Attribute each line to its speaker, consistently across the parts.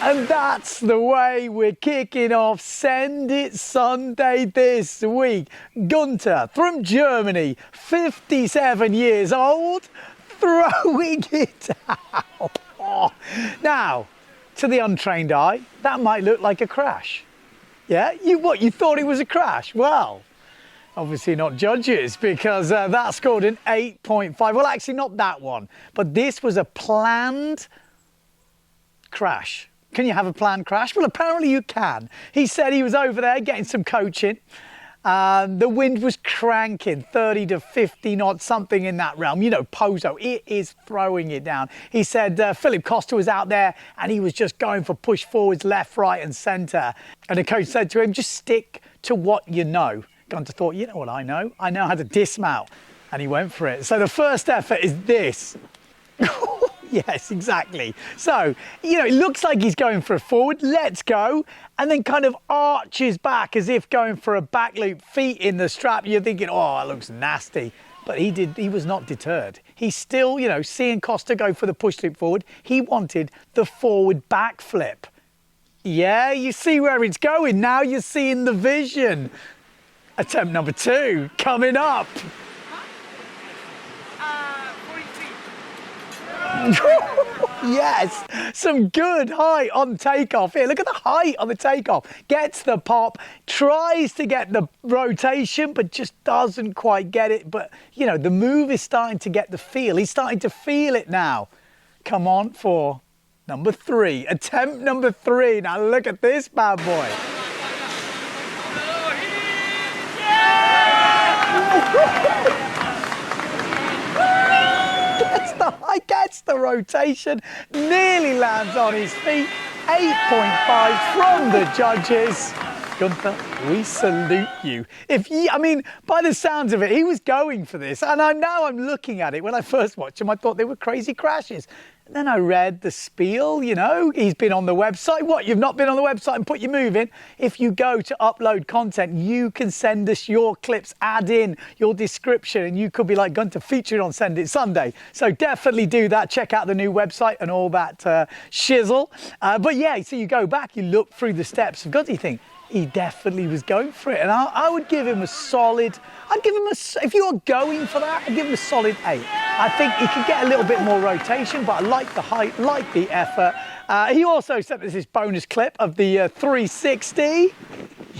Speaker 1: And that's the way we're kicking off Send It Sunday this week. Gunter from Germany, 57 years old, throwing it out. Now, to the untrained eye, that might look like a crash. Yeah, you thought it was a crash? Well, obviously not judges, because that scored an 8.5. Well, actually not that one, but this was a planned crash. Can you have a planned crash? Well, apparently you can. He said he was over there getting some coaching. The wind was cranking 30 to 50 knots, something in that realm. You know, Pozo, it is throwing it down. He said Philip Costa was out there and he was just going for push forwards, left, right and centre. And the coach said to him, just stick to what you know. Gunter thought, you know what I know? I know how to dismount. And he went for it. So the first effort is this. Yes, exactly. So, you know, it looks like he's going for a forward, let's go, and then kind of arches back as if going for a back loop, feet in the strap. You're thinking, oh, that looks nasty. But he was not deterred. He still, you know, seeing Costa go for the push loop forward, he wanted the forward backflip. Yeah, you see where it's going. Now you're seeing the vision. Attempt number 2 coming up. Yes, some good height on takeoff here. Look at the height on the takeoff. Gets the pop, tries to get the rotation, but just doesn't quite get it. But, you know, the move is starting to get the feel. He's starting to feel it now. Come on for number 3. Attempt number 3. Now look at this bad boy. Gets the rotation, nearly lands on his feet. 8.5 from the judges. Gunter, we salute you. I mean, by the sounds of it, he was going for this. And now I'm looking at it. When I first watched him, I thought they were crazy crashes. And then I read the spiel, you know, he's been on the website. What, you've not been on the website and put your move in? If you go to upload content, you can send us your clips, add in your description, and you could be like Gunter, featured on Send It Sunday. So definitely do that. Check out the new website and all that shizzle. But yeah, so you go back, you look through the steps of Gunter, you think, he definitely was going for it. And I would give him a solid, if you are going for that, I'd give him a solid 8. I think he could get a little bit more rotation, but I like the height, like the effort. He also sent us this bonus clip of the 360.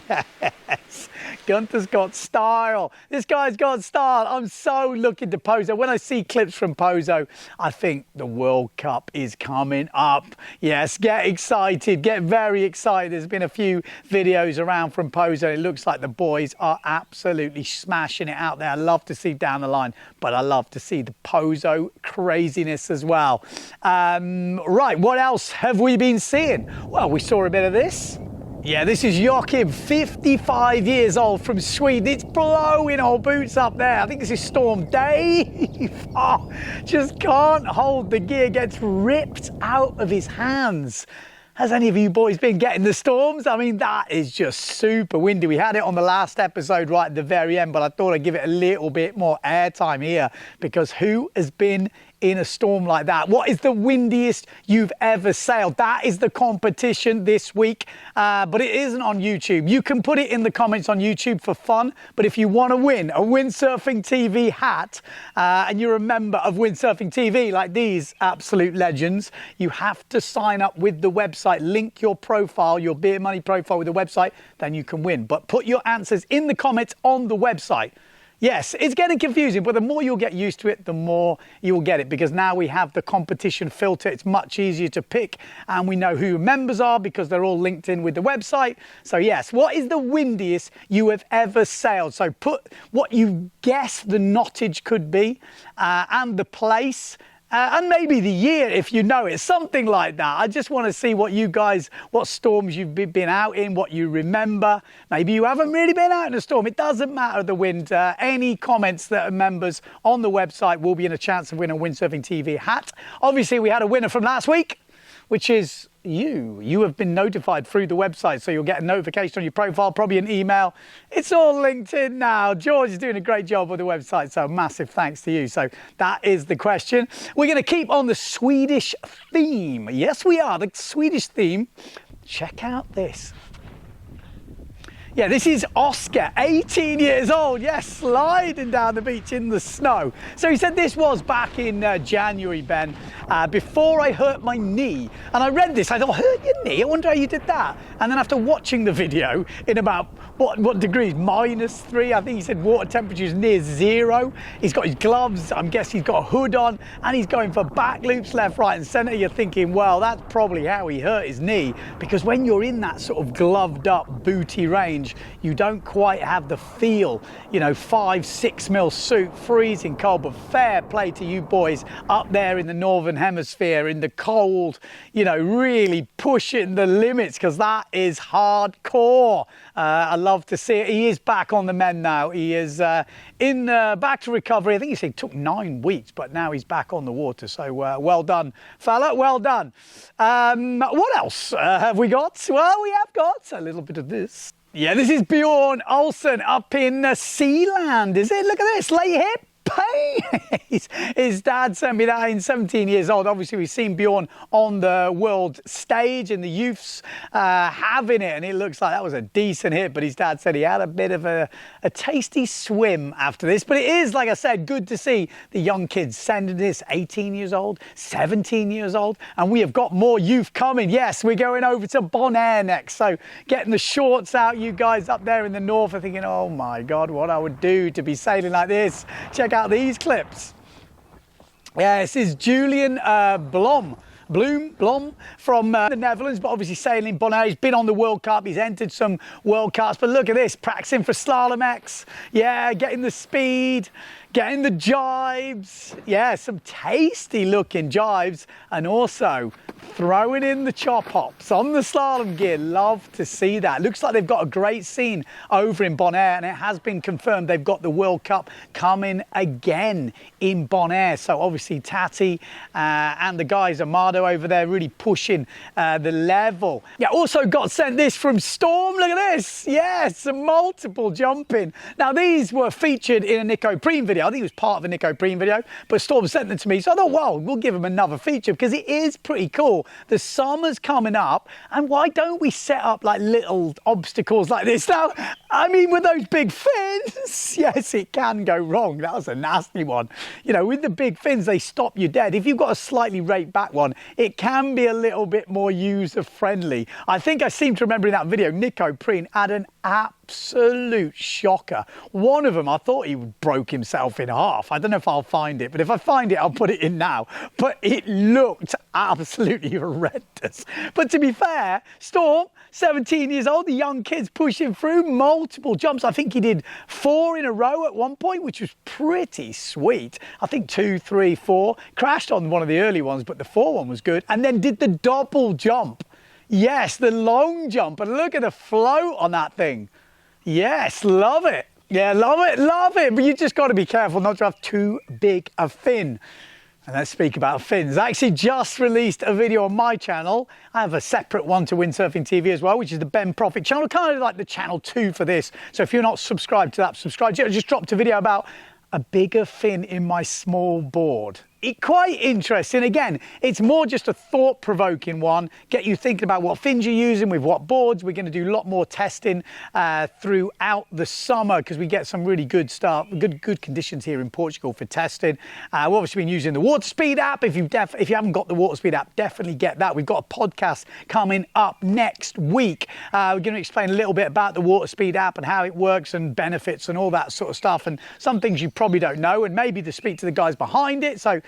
Speaker 1: Yes, Gunter's got style. This guy's got style. I'm so looking to Pozo. When I see clips from Pozo, I think the World Cup is coming up. Yes, get excited, get very excited. There's been a few videos around from Pozo. It looks like the boys are absolutely smashing it out there. I love to see down the line, but I love to see the Pozo craziness as well. Right, what else have we been seeing? Well, we saw a bit of this. Yeah, this is Joachim, 55 years old from Sweden. It's blowing old boots up there. I think this is Storm Dave. Oh, just can't hold the gear, gets ripped out of his hands. Has any of you boys been getting the storms? I mean, that is just super windy. We had it on the last episode right at the very end, but I thought I'd give it a little bit more airtime here, because who has been in a storm like that? What is the windiest you've ever sailed? That is the competition this week, but it isn't on YouTube. You can put it in the comments on YouTube for fun, but if you want to win a Windsurfing.TV hat, and you're a member of Windsurfing.TV like these absolute legends, you have to sign up with the website. Link your profile, your beer money profile with the website, then you can win. But put your answers in the comments on the website. Yes, it's getting confusing, but the more you'll get used to it, the more you'll get it, because now we have the competition filter. It's much easier to pick, and we know who your members are because they're all linked in with the website. So yes, what is the windiest you have ever sailed? So put what you guess the knottage could be, and the place, and maybe the year if you know it, something like that. I just want to see what you guys, what storms you've been out in, what you remember. Maybe you haven't really been out in a storm. It doesn't matter the wind. Any comments that are members on the website will be in a chance of winning a Windsurfing TV hat. Obviously, we had a winner from last week, which is you. You have been notified through the website, so you'll get a notification on your profile, probably an email. It's all linked in now. George is doing a great job with the website, so massive thanks to you. So that is the question. We're going to keep on the Swedish theme. Yes, we are. The Swedish theme. Check out this. Yeah, this is Oscar, 18 years old, yes, sliding down the beach in the snow. So he said this was back in January, Ben, before I hurt my knee. And I read this, I thought, hurt your knee? I wonder how you did that. And then after watching the video in about, what degrees? -3, I think he said water temperature is near 0. He's got his gloves, I'm guessing he's got a hood on, and he's going for back loops left, right and centre. You're thinking, well, that's probably how he hurt his knee, because when you're in that sort of gloved up, booty range, you don't quite have the feel, you know, 5-6 mil suit, freezing cold, but fair play to you boys up there in the Northern Hemisphere in the cold, you know, really pushing the limits, because that is hardcore. I love to see it. He is back on the mend now. He is back to recovery. I think he said it took 9 weeks, but now he's back on the water. So well done, fella, well done. What else have we got? Well, we have got a little bit of this. Yeah, this is Bjorn Olsen up in Sealand, is it? Look at this, late hip pain. His dad sent me that in 17 years old. Obviously, we've seen Bjorn on the world stage in the youths having it, and it looks like that was a decent hit, but his dad said he had a bit of a tasty swim after this. But it is, like I said, good to see the young kids sending this, 18 years old, 17 years old, and we have got more youth coming. Yes, we're going over to Bonaire next, so getting the shorts out. You guys up there in the north are thinking, oh my God, what I would do to be sailing like this. Check out these clips. Yeah, this is Julian Blom from the Netherlands, but obviously sailing Bonaire. He's been on the World Cup, he's entered some World Cups, but look at this, practicing for Slalom X. Yeah, getting the speed, getting the jibes. Yeah, some tasty looking jibes, and also throwing in the chop hops on the slalom gear. Love to see that. Looks like they've got a great scene over in Bonaire, and it has been confirmed they've got the World Cup coming again in Bonaire. So obviously Tati and the guys, Amado over there, really pushing the level. Yeah, also got sent this from Storm. Look at this. Yes, some multiple jumping. Now these were featured in a Nico Preen video. I think it was part of a Nico Preen video, but Storm sent them to me. So I thought, well, we'll give them another feature because it is pretty cool. The summer's coming up, and why don't we set up like little obstacles like this? Now, I mean, with those big fins, yes, it can go wrong. That was a nasty one. You know, with the big fins, they stop you dead. If you've got a slightly raked back one, it can be a little bit more user-friendly. I think I seem to remember in that video, Nico Preen had an absolute shocker. One of them, I thought he broke himself in half. I don't know if I'll find it, but if I find it, I'll put it in now. But it looked absolutely horrendous. But to be fair, Storm, 17 years old, the young kid's pushing through multiple jumps. I think he did 4 in a row at one point, which was pretty sweet. I think 2, 3, 4. Crashed on one of the early ones, but the 4 one was good. And then did the double jump. Yes, the long jump, and look at the float on that thing. Yes, love it. Yeah, love it, love it. But you just got to be careful not to have too big a fin. And let's speak about fins. I actually just released a video on my channel. I have a separate one to Windsurfing.TV as well, which is the Ben Profit channel, kind of like the channel 2 for this. So if you're not subscribed to that, subscribe. I just dropped a video about a bigger fin in my small board. Quite interesting. Again, it's more just a thought-provoking one. Get you thinking about what fins you're using with what boards. We're going to do a lot more testing throughout the summer because we get some really good stuff, good conditions here in Portugal for testing. We've obviously been using the WaterSpeed app. If you haven't got the WaterSpeed app, definitely get that. We've got a podcast coming up next week. We're going to explain a little bit about the WaterSpeed app and how it works and benefits and all that sort of stuff, and some things you probably don't know, and maybe to speak to the guys behind it. So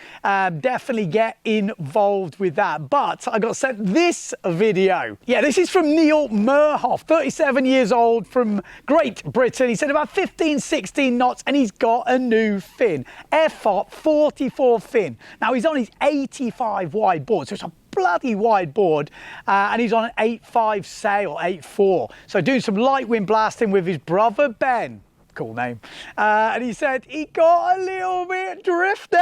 Speaker 1: definitely get involved with that. But I got sent this video. Yeah, this is from Neil Merhoff, 37 years old, from Great Britain. He said about 15, 16 knots, and he's got a new fin. FOP 44 fin. Now he's on his 85 wide board, so it's a bloody wide board, and he's on an 8.5 sail, 8.4. So doing some light wind blasting with his brother Ben. Cool name. And he said he got a little bit drifty.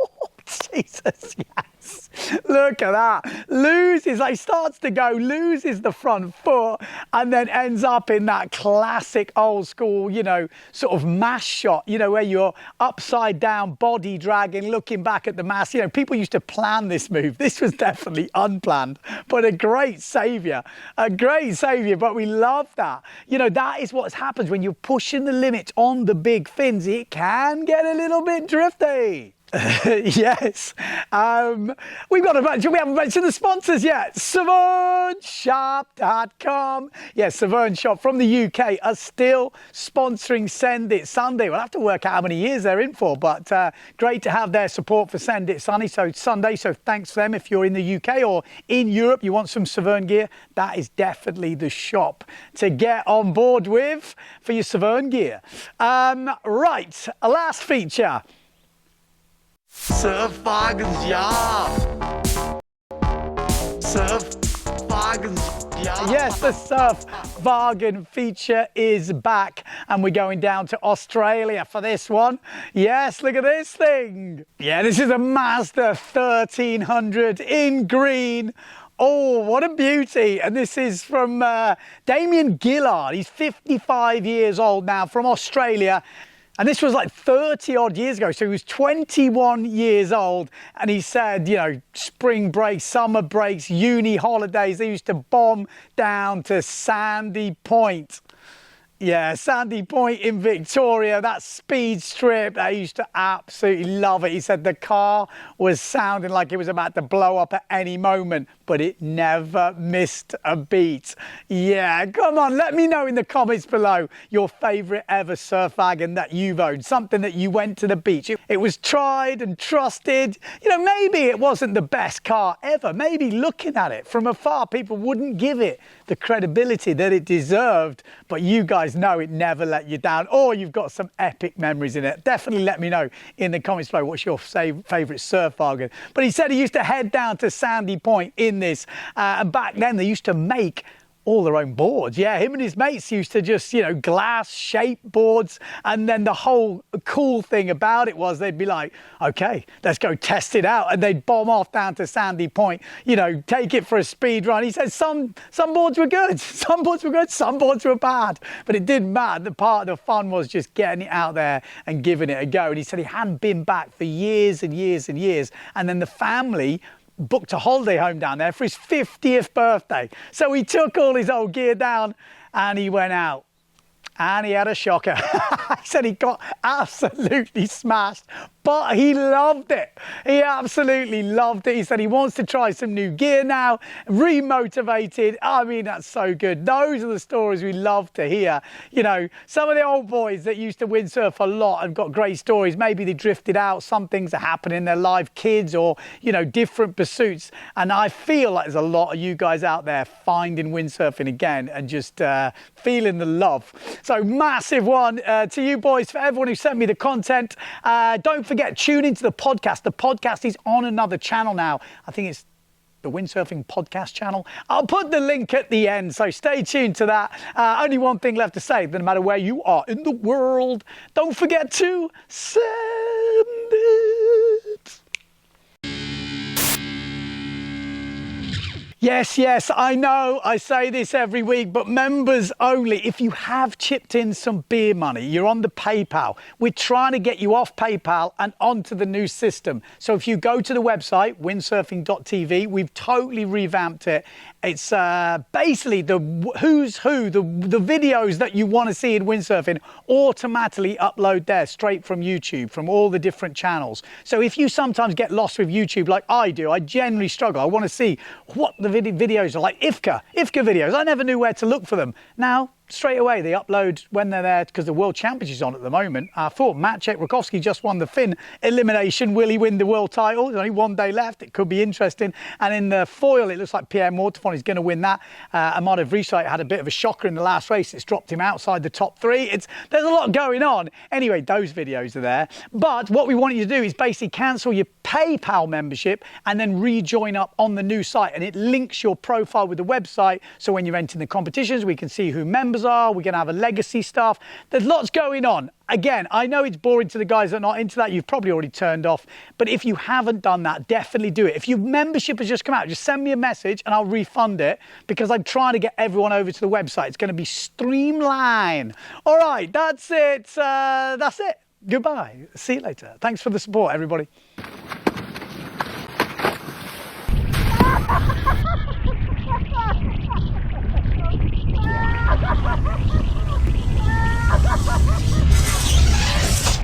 Speaker 1: Oh, Jesus, yes. Look Look at that. Loses, like starts to go, loses the front foot, and then ends up in that classic old school, you know, sort of mass shot, you know, where you're upside down, body dragging, looking back at the mass. You know, people used to plan this move. This was definitely unplanned, but a great saviour. A great saviour, but we love that. You know, that is what happens when you're pushing the limits on the big fins. It can get a little bit drifty. Yes. We haven't mentioned the sponsors yet. SavernShop.com. Yes, Savern Shop from the UK are still sponsoring Send It Sunday. We'll have to work out how many years they're in for, but great to have their support for Send It Sunday. So Sunday, so thanks to them. If you're in the UK or in Europe, you want some Savern gear, that is definitely the shop to get on board with for your Savern gear. Right, last feature. Surf wagons, ja. Surf wagons, ja. Yes, the surf wagon feature is back, and we're going down to Australia for this one. Yes, look at this thing. Yeah, this is a Mazda 1300 in green. Oh, what a beauty. And this is from Damien Gillard. He's 55 years old now, from Australia. And this was like 30 odd years ago. So he was 21 years old. And he said, you know, spring breaks, summer breaks, uni holidays, they used to bomb down to Sandy Point. Yeah, Sandy Point in Victoria, that speed strip, they used to absolutely love it. He said the car was sounding like it was about to blow up at any moment, but it never missed a beat. Yeah, come on, let me know in the comments below your favourite ever surf wagon that you've owned, something that you went to the beach. It was tried and trusted. You know, maybe it wasn't the best car ever. Maybe looking at it from afar, people wouldn't give it the credibility that it deserved, but you guys know it never let you down, or you've got some epic memories in it. Definitely let me know in the comments below what's your favourite surf wagon. But he said he used to head down to Sandy Point in this, and back then they used to make all their own boards. Yeah, him and his mates used to just, you know, glass shaped boards. And then the whole cool thing about it was they'd be like, okay, let's go test it out. And they'd bomb off down to Sandy Point, you know, take it for a speed run. He said some boards were good, some boards were good, some boards were bad, but it didn't matter. The part of the fun was just getting it out there and giving it a go. And he said he hadn't been back for years and years and years. And then the family booked a holiday home down there for his 50th birthday. So he took all his old gear down and he went out. And he had a shocker. He said he got absolutely smashed, but he loved it. He absolutely loved it. He said he wants to try some new gear now, remotivated. I mean, that's so good. Those are the stories we love to hear. You know, some of the old boys that used to windsurf a lot have got great stories. Maybe they drifted out. Some things are happening in their life, kids or, you know, different pursuits. And I feel like there's a lot of you guys out there finding windsurfing again and just feeling the love. So massive one to you boys, for everyone who sent me the content. Don't forget, tune into the podcast. The podcast is on another channel now. I think it's the Windsurfing podcast channel. I'll put the link at the end, so stay tuned to that. Only one thing left to say, that no matter where you are in the world, don't forget to send it. Yes, I know I say this every week, but members only. If you have chipped in some beer money, you're on the PayPal. We're trying to get you off PayPal and onto the new system. So if you go to the website, Windsurfing.TV, we've totally revamped it. It's basically the who's who, the videos that you want to see in windsurfing automatically upload there straight from YouTube, from all the different channels. So if you sometimes get lost with YouTube like I do, I generally struggle. I want to see what the videos are like. IFCA videos. I never knew where to look for them. Now, straight away they upload when they're there, because the World Championship is on at the moment. I thought Maciej Rakowski just won the Finn elimination. Will he win the world title? There's only one day left. It could be interesting. And in the foil, it looks like Pierre Mortefon is going to win that. Amada Vrieswijk had a bit of a shocker in the last race. It's dropped him outside the top three. There's a lot going on. Anyway, those videos are there. But what we want you to do is basically cancel your PayPal membership and then rejoin up on the new site. And it links your profile with the website. So when you're entering the competitions, we can see who members Bazaar. We're going to have a legacy stuff. There's lots going on. Again, I know it's boring to the guys that are not into that. You've probably already turned off. But if you haven't done that, definitely do it. If your membership has just come out, just send me a message and I'll refund it, because I'm trying to get everyone over to the website. It's going to be streamlined. All right, that's it. That's it. Goodbye. See you later. Thanks for the support, everybody.